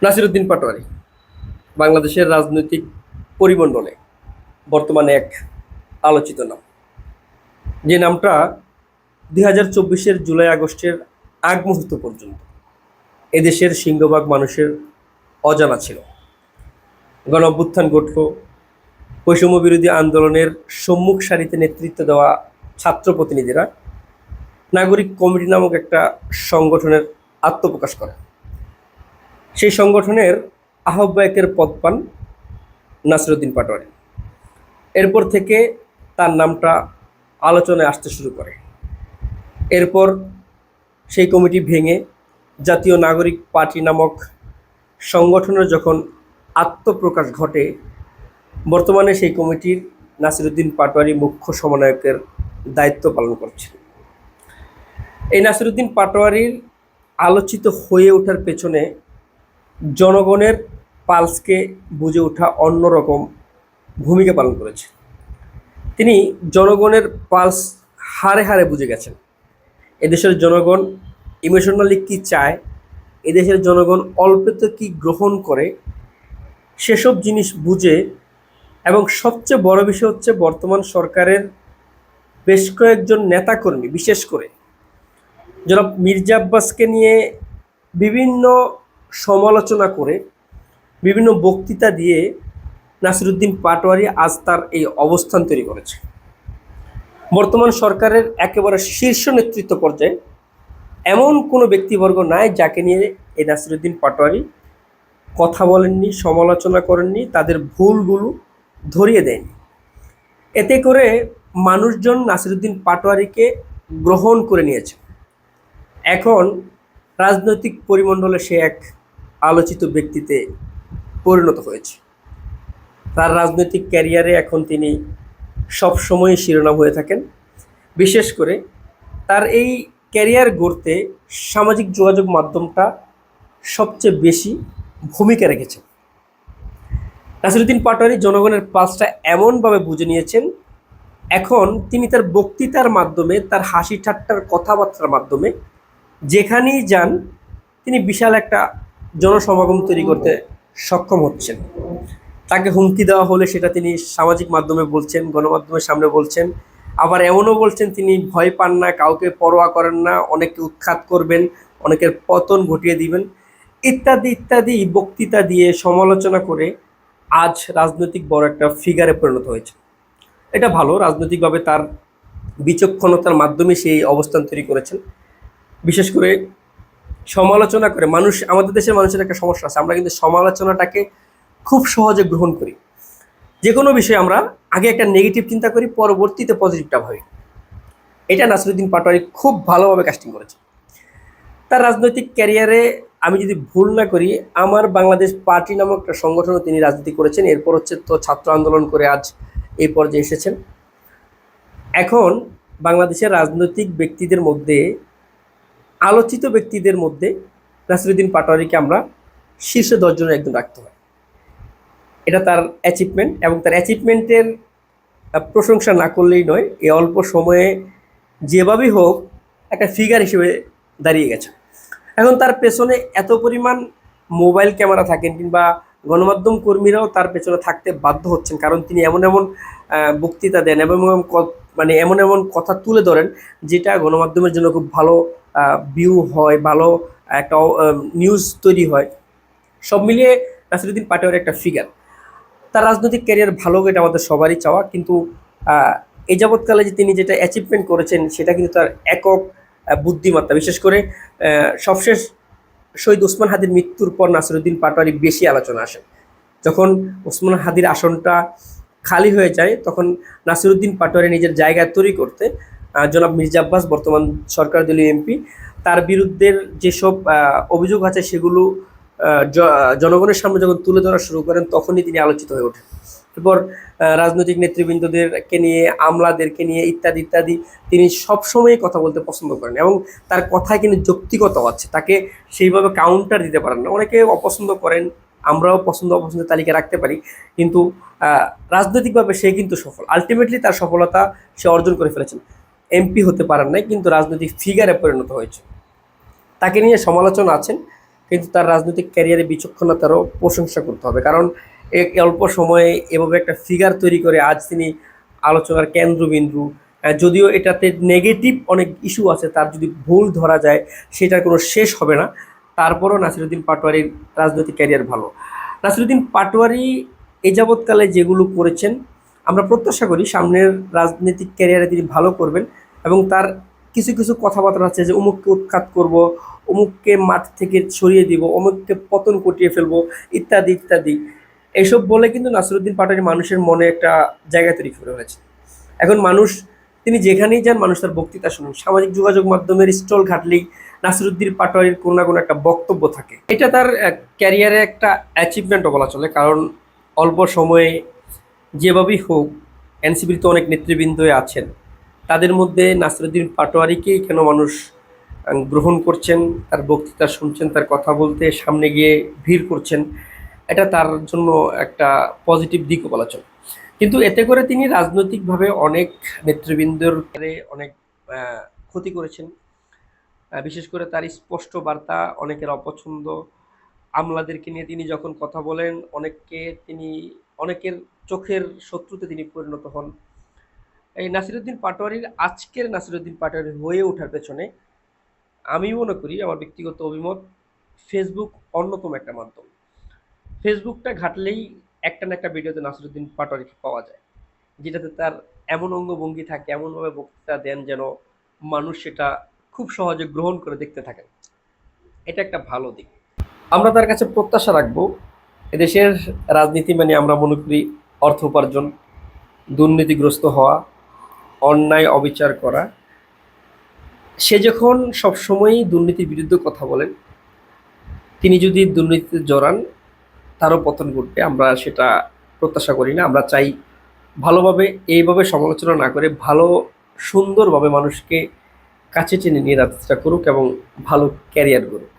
নাসিরউদ্দিন পাটোয়ারি বাংলাদেশের রাজনৈতিক পরিমণ্ডলে বর্তমানে এক আলোচিত নাম, যে নামটা 2024-এর জুলাই আগস্টের আগ মুহূর্ত পর্যন্ত এদেশের সিংহভাগ মানুষের অজানা ছিল। গণ অভ্যুত্থান ঘটল, বৈষম্য বিরোধী আন্দোলনের সম্মুখ সারিতে নেতৃত্ব দেওয়া ছাত্র প্রতিনিধিরা নাগরিক কমিটি নামক একটা সংগঠনের আত্মপ্রকাশ করে। সেই সংগঠনের আহ্বায়কের পদ পান নাসিরউদ্দিন পাটোয়ারি। এরপর থেকে তার নামটা আলোচনায় আসতে শুরু করে। এরপর সেই কমিটি ভেঙে জাতীয় নাগরিক পার্টি নামক সংগঠনের যখন আত্মপ্রকাশ ঘটে, বর্তমানে সেই কমিটির নাসিরউদ্দিন পাটোয়ারি মুখ্য সমন্বয়কের দায়িত্ব পালন করছেন। এই নাসিরউদ্দিন পাটোয়ারির আলোচিত হয়ে ওঠার পেছনে জনগণের পালসকে বুঝে ওঠা অন্যরকম ভূমিকা পালন করেছে। তিনি জনগণের পালস হাড়ে হাড়ে বুঝে গেছেন। এদেশের জনগণ ইমোশনালি কী চায়, এদেশের জনগণ অল্পতে কী গ্রহণ করে, সেসব জিনিস বুঝে। এবং সবচেয়ে বড় বিষয় হচ্ছে, বর্তমান সরকারের বেশ কয়েকজন নেতাকর্মী, বিশেষ করে জনাব মির্জা আব্বাসকে নিয়ে বিভিন্ন সমালোচনা করে, বিভিন্ন বক্তৃতা দিয়ে নাসিরউদ্দিন পাটোয়ারি আজ তার এই অবস্থান তৈরি করেছে। বর্তমান সরকারের একেবারে শীর্ষ নেতৃত্ব পর্যায়ে এমন কোনো ব্যক্তিবর্গ নাই যাকে নিয়ে এই নাসিরউদ্দিন পাটোয়ারি কথা বলেননি, সমালোচনা করেননি, তাদের ভুলগুলো ধরিয়ে দেয়নি। এতে করে মানুষজন নাসিরউদ্দিন পাটোয়ারিকে গ্রহণ করে নিয়েছে। এখন রাজনৈতিক পরিমণ্ডলে সে এক আলোচিত ব্যক্তিতে পরিণত হয়েছে। তার রাজনৈতিক ক্যারিয়ারে এখন তিনি সবসময় শিরোনাম হয়ে থাকেন। বিশেষ করে তার এই ক্যারিয়ার গড়তে সামাজিক যোগাযোগ মাধ্যমটা সবচেয়ে বেশি ভূমিকা রেখেছে। নাসিরউদ্দিন পাটোয়ারি জনগণের পালসটা এমনভাবে বুঝে নিয়েছেন, এখন তিনি তার বক্তৃতার মাধ্যমে, তার হাসি ঠাট্টার কথাবার্তার মাধ্যমে যেখানেই যান তিনি বিশাল একটা জনসমাগম তৈরি করতে সক্ষম হচ্ছেন। তাকে হুমকি দেওয়া হলে সেটা তিনি সামাজিক মাধ্যমে বলছেন, গণমাধ্যমের সামনে বলছেন। আবার এমনও বলছেন তিনি ভয় পান না, কাউকে পরোয়া করেন না, অনেককে উৎখাত করবেন, অনেকের পতন ঘটিয়ে দিবেন, ইত্যাদি ইত্যাদি বক্তৃতা দিয়ে সমালোচনা করে আজ রাজনৈতিক বড় একটা ফিগারে পরিণত হয়েছে। এটা ভালো, রাজনৈতিকভাবে তার বিচক্ষণতার মাধ্যমে সেই অবস্থান তৈরি করেছেন। বিশেষ করে সমালোচনা করে মানুষ, আমাদের দেশের মানুষের একটা সমস্যা আছে, আমরা কিন্তু সমালোচনাটাকে খুব সহজে গ্রহণ করি। যে কোনো বিষয়ে আমরা আগে একটা নেগেটিভ চিন্তা করি, পরবর্তীতে পজিটিভটা ভাবি। এটা নাসিরউদ্দিন পাটোয়ারি খুব ভালোভাবে কাস্টিং করেছে। তার রাজনৈতিক ক্যারিয়ারে আমি যদি ভুল না করি, আমার বাংলাদেশ পার্টি নামক একটা সংগঠনও তিনি রাজনীতি করেছেন। এরপর হচ্ছে তো ছাত্র আন্দোলন করে আজ এই পর্যায়ে এসেছেন। এখন বাংলাদেশের রাজনৈতিক ব্যক্তিদের মধ্যে, আলোচিত ব্যক্তিদের মধ্যে নাসিরউদ্দিন পাটোয়ারিকে আমরা শীর্ষে 10 জনের একজন রাখতে হয়। এটা তার অ্যাচিভমেন্ট, এবং তার অ্যাচিভমেন্টের প্রশংসা না করলেই নয়। এই অল্প সময়ে যেভাবেই হোক একটা ফিগার হিসেবে দাঁড়িয়ে গেছে। এখন তার পেছনে এত পরিমাণ মোবাইল ক্যামেরা থাকেন, কিংবা গণমাধ্যম কর্মীরাও তার পেছনে থাকতে বাধ্য হচ্ছেন, কারণ তিনি এমন এমন বক্তৃতা দেন এবং মানে এমন এমন কথা তুলে ধরেন যেটা গণমাধ্যমের জন্য খুব ভালো ভিউ হয়, ভালো একটা নিউজ তৈরি হয়। সব মিলিয়ে নাসিরউদ্দিন পাটোয়ারি একটা ফিগার। তার রাজনৈতিক ক্যারিয়ার ভালো, এটা আমাদের সবারই চাওয়া, কিন্তু এই যাবৎকালে যে তিনি যেটা অ্যাচিভমেন্ট করেছেন সেটা কিন্তু তার একক বুদ্ধিমত্তা। বিশেষ করে সবশেষ শহীদ ওসমান হাদির মৃত্যুর পর নাসিরউদ্দিন পাটোয়ারি বেশি আলোচনা আসেন। যখন ওসমান হাদির আসনটা খালি হয়ে যায়, তখন নাসিরউদ্দিন পাটোয়ারি নিজের জায়গা তৈরি করতে জনাব মির্জা আব্বাস, বর্তমান সরকার দলীয় এমপি, তার বিরুদ্ধে যেসব অভিযোগ আছে সেগুলো জনগণের সামনে যখন তুলে ধরা শুরু করেন, তখনই তিনি আলোচিত হয়ে ওঠেন। এরপর রাজনৈতিক নেতৃবৃন্দদেরকে নিয়ে, আমলাদেরকে নিয়ে ইত্যাদি ইত্যাদি তিনি সবসময় কথা বলতে পছন্দ করেন, এবং তার কথায় কিন্তু যৌক্তিকতাও আছে। তাকে সেইভাবে কাউন্টার দিতে পারেন না। অনেকে অপছন্দ করেন, আমরাও পছন্দ অপছন্দের তালিকা রাখতে পারি, কিন্তু রাজনৈতিকভাবে সে কিন্তু সফল। আলটিমেটলি তার সফলতা সে অর্জন করে ফেলেছেন। এমপি হতে পারেন নাই, কিন্তু রাজনৈতিক ফিগারে পরিণত হয়েছে। তাকে নিয়ে সমালোচনা আছেন, কিন্তু তার রাজনৈতিক ক্যারিয়ারে বিচক্ষণতারও প্রশংসা করতে হবে, কারণ অল্প সময়ে এভাবে একটা ফিগার তৈরি করে আজ তিনি আলোচনার কেন্দ্রবিন্দু। যদিও এটাতে নেগেটিভ অনেক ইস্যু আছে, তার যদি ভুল ধরা যায় সেটার কোনো শেষ হবে না। তারপরও নাসিরুদ্দিন পাটোয়ারির রাজনৈতিক ক্যারিয়ার ভালো। নাসিরুদ্দিন পাটোয়ারি এ যাবৎকালে যেগুলো করেছেন, আমরা প্রত্যাশা করি সামনের রাজনৈতিক ক্যারিয়ারে তিনি ভালো করবেন, এবং তার কিছু কিছু কথাবার্তা আছে যে অমুককে উৎখাত করব, অমুককে মাঠ থেকে সরিয়ে দিব, অমুককে পতন ঘটিয়ে ফেলবো, ইত্যাদি ইত্যাদি। এইসব বলে কিন্তু নাসিরুদ্দিন পাটোয়ারি মানুষের মনে একটা জায়গা তৈরি করে ফেলেছে। এখন মানুষ, তিনি যেখানেই যান মানুষ তার বক্তৃতা শুনুন, সামাজিক যোগাযোগ মাধ্যমের স্টল ঘাটলেই নাসিরুদ্দিন পাটোয়ারির কোনো না কোনো একটা বক্তব্য থাকে। এটা তার ক্যারিয়ারে একটা অ্যাচিভমেন্টও বলা চলে, কারণ অল্প সময়ে যেভাবেই হোক এনসিপির তো অনেক নেতৃবৃন্দ আছেন, তাদের মধ্যে নাসিরুদ্দিন পাটোয়ারিকেই কেন মানুষ গ্রহণ করছেন, তার বক্তৃতা শুনছেন, তার কথা বলতে সামনে গিয়ে ভিড় করছেন। এটা তার জন্য একটা পজিটিভ দিকও বলা চলে। কিন্তু এতে করে তিনি রাজনৈতিকভাবে অনেক নেতৃবৃন্দের অনেক ক্ষতি করেছেন। বিশেষ করে তার স্পষ্ট বার্তা অনেকের অপছন্দ। আমলাদেরকে নিয়ে তিনি যখন কথা বলেন, অনেকের চোখের শত্রুতে তিনি পরিণত হন। এই নাসিরুদ্দিন পাটোয়ারির, আজকের নাসিরুদ্দিন পাটোয়ারি হয়ে ওঠার পেছনে আমি মনে করি, আমার ব্যক্তিগত অভিমত, ফেসবুক অন্যতম একটা মাধ্যম। ফেসবুকটা ঘাটলেই একটা না একটা ভিডিওতে নাসিরুদ্দিন পাটোয়ারিকে পাওয়া যায়, যেটাতে তার এমন অঙ্গভঙ্গি থাকে, এমনভাবে বক্তৃতা দেন যেন মানুষ সেটা খুব সহজে গ্রহণ করে দেখতে থাকেন। এটা একটা ভালো দিক। আমরা তার কাছে প্রত্যাশা রাখবো। এদেশের রাজনীতি মানে আমরা মনে করি অর্থ উপার্জন, দুর্নীতিগ্রস্ত হওয়া, অন্যায় অবিচার করা। সে যখন সবসময়ই দুর্নীতির বিরুদ্ধে কথা বলেন, তিনি যদি দুর্নীতিতে জড়ান, তারও পতন ঘটবে। আমরা সেটা প্রত্যাশা করি না। আমরা চাই ভালোভাবে, এইভাবে সমালোচনা না করে ভালো সুন্দরভাবে মানুষকে কাছে টেনে নিয়ে রাজনীতিটা করুক এবং ভালো ক্যারিয়ার করুক।